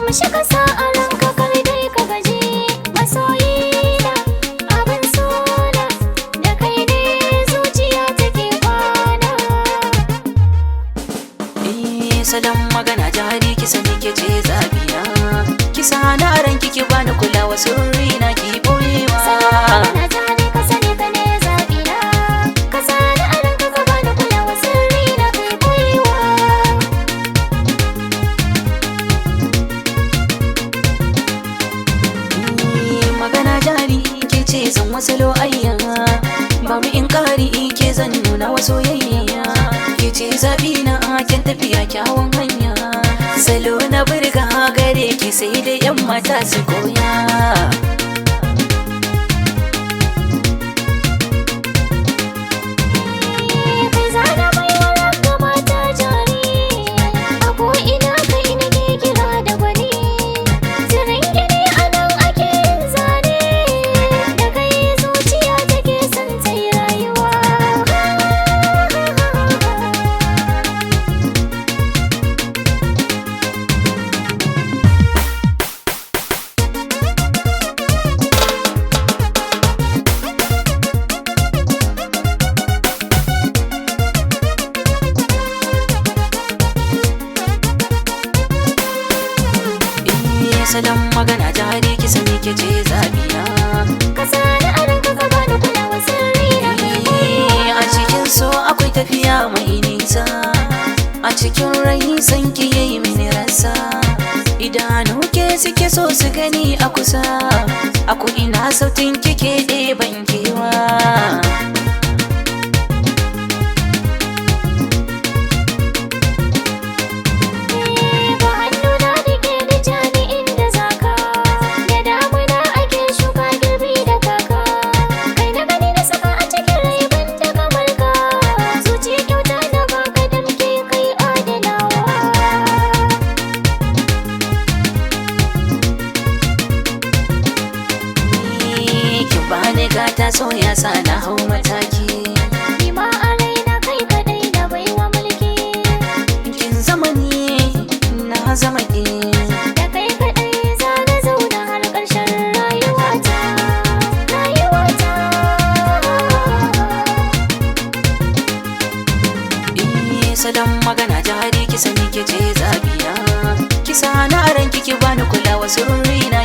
amshi ka sa a ranka kar dai ka gaji masoyina abin sona da kai ne zuciya take kwana. Salon magana jari ki sani ke ce zabiya, ki sa na ranki ki bani kulawa sirri na ki boyewa. Magana jari ka sani ka ne zabina, ka sa na ranka ka bani kulawa sirri na kai boyewa. Magana jari ke ce zan wasalo ayya, babu in kari ke zan nuna wa soyayya. Ke ce zabi na ken tafiya kyawun hanya, salo na burga gare ki sai da yan mata su koya. Kai zana baiwa ranka mata jari, a ko ina kai nake kira da gwani. Zirin gini a nan ake yin zane, da kai zuciya take son ta yi rayuwa. Salon magana jari ki sani ke ce zabiya, Ka sani a ranka ka bani kulawa sirri na kai boyewa. a cikin so akwai tafiya mai nisa, a cikin rai san ki yayi mini rasa. Idanu ke suke so su gani a kusa, a ko ina sautin kike ɗeban kewa. Ba hannuna rike da jani inda zaka, da damuna ake shuka girbi da kaka. Kai na gani na saka a cikin rai ban da kamar ka, zuciya kyauta na baka damke kai adanawa. Ki bani gata so ya sa na hau mataki, Ni ma a raina kai kadai na baiwa mulki, kin zama ni na zama ke. da kai kadai za na zauna har ƙarshen rayuwata. Rayuwata. Salon magana jari ki sani ke ce zabiya, ki sa na ranki ki bani kulawa sirri na